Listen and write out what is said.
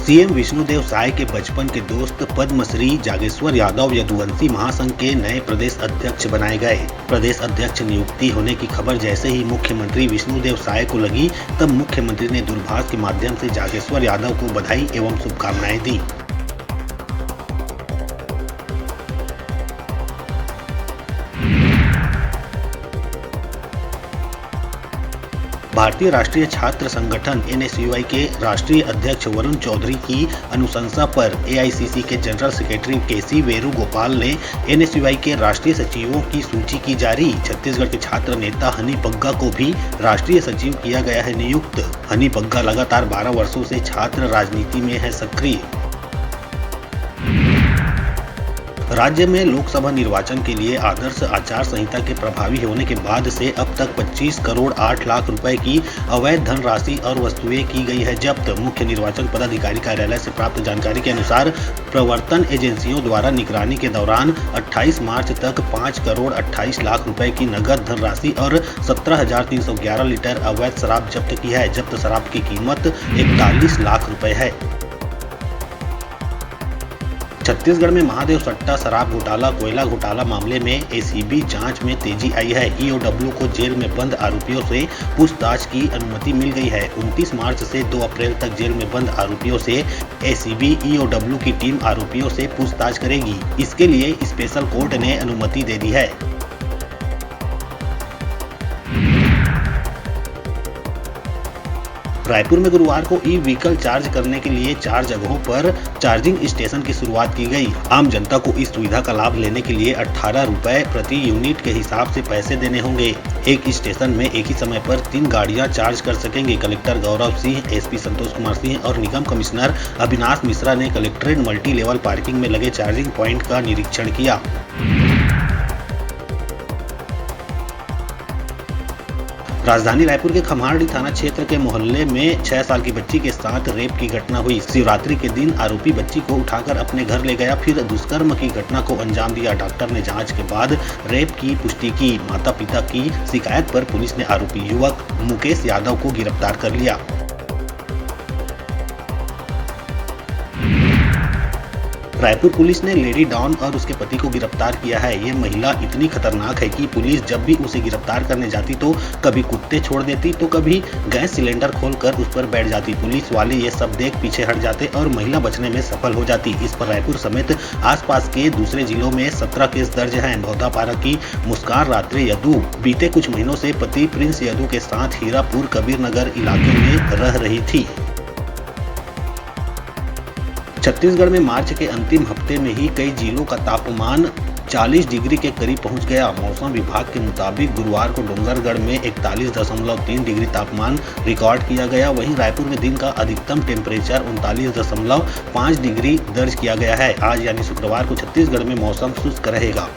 CM Vishnudeo Sai के बचपन के दोस्त पद्मश्री जागेश्वर यादव यदुवंशी महासंघ के नए प्रदेश अध्यक्ष बनाए गए। प्रदेश अध्यक्ष नियुक्ति होने की खबर जैसे ही मुख्यमंत्री विष्णुदेव साय को लगी, तब मुख्यमंत्री ने दूरभाष के माध्यम से जागेश्वर यादव को बधाई एवं शुभकामनाएं दी। भारतीय राष्ट्रीय छात्र संगठन एनएसयूआई के राष्ट्रीय अध्यक्ष वरुण चौधरी की अनुशंसा पर एआईसीसी के जनरल सेक्रेटरी केसी वेणुगोपाल ने एनएसयूआई के राष्ट्रीय सचिवों की सूची की जारी। छत्तीसगढ़ के छात्र नेता हनी बग्गा को भी राष्ट्रीय सचिव किया गया है नियुक्त। हनी बग्गा लगातार 12 वर्षों से छात्र राजनीति में है सक्रिय। राज्य में लोकसभा निर्वाचन के लिए आदर्श आचार संहिता के प्रभावी होने के बाद से अब तक 25 करोड़ 8 लाख रुपए की अवैध धनराशि और वस्तुएं की गई है जब्त। मुख्य निर्वाचन पदाधिकारी कार्यालय से प्राप्त जानकारी के अनुसार प्रवर्तन एजेंसियों द्वारा निगरानी के दौरान 28 मार्च तक 5 करोड़ 28 लाख रुपए की नगद धनराशि और 17,311 लीटर अवैध शराब जब्त की है। जब्त शराब की कीमत 41 लाख रुपए है। छत्तीसगढ़ में महादेव सट्टा शराब घोटाला कोयला घोटाला मामले में एसीबी जांच में तेजी आई है। ईओडब्ल्यू को जेल में बंद आरोपियों से पूछताछ की अनुमति मिल गई है। 29 मार्च से 2 अप्रैल तक जेल में बंद आरोपियों से एसीबी ईओडब्ल्यू की टीम आरोपियों से पूछताछ करेगी। इसके लिए स्पेशल कोर्ट ने अनुमति दे दी है। रायपुर में गुरुवार को ई व्हीकल चार्ज करने के लिए 4 जगहों पर चार्जिंग स्टेशन की शुरुआत की गई। आम जनता को इस सुविधा का लाभ लेने के लिए 18 रुपए प्रति यूनिट के हिसाब से पैसे देने होंगे। एक स्टेशन में एक ही समय पर 3 गाड़ियां चार्ज कर सकेंगे। कलेक्टर गौरव सिंह, एसपी संतोष कुमार सिंह और निगम कमिश्नर अविनाश मिश्रा ने कलेक्ट्रेट मल्टी लेवल पार्किंग में लगे चार्जिंग प्वाइंट का निरीक्षण किया। राजधानी रायपुर के खम्हारडी थाना क्षेत्र के मोहल्ले में 6 साल की बच्ची के साथ रेप की घटना हुई। शिवरात्रि के दिन आरोपी बच्ची को उठाकर अपने घर ले गया, फिर दुष्कर्म की घटना को अंजाम दिया। डॉक्टर ने जांच के बाद रेप की पुष्टि की। माता पिता की शिकायत पर पुलिस ने आरोपी युवक मुकेश यादव को गिरफ्तार कर लिया। रायपुर पुलिस ने लेडी डॉन और उसके पति को गिरफ्तार किया है। ये महिला इतनी खतरनाक है कि पुलिस जब भी उसे गिरफ्तार करने जाती तो कभी कुत्ते छोड़ देती तो कभी गैस सिलेंडर खोलकर उस पर बैठ जाती। पुलिस वाले ये सब देख पीछे हट जाते और महिला बचने में सफल हो जाती। इस पर रायपुर समेत आसपास के दूसरे जिलों में 17 केस दर्ज हैं। बौद्धापारा की मुस्कान रात्रे यदु बीते कुछ महीनों से पति प्रिंस यदु के साथ हीरापुर कबीर नगर इलाके में रह रही थी। छत्तीसगढ़ में मार्च के अंतिम हफ्ते में ही कई जिलों का तापमान 40 डिग्री के करीब पहुंच गया। मौसम विभाग के मुताबिक गुरुवार को डोंगरगढ़ में 41.3 डिग्री तापमान रिकॉर्ड किया गया। वहीं रायपुर में दिन का अधिकतम टेम्परेचर 39.5 डिग्री दर्ज किया गया है। आज यानी शुक्रवार को छत्तीसगढ़ में मौसम शुष्क रहेगा।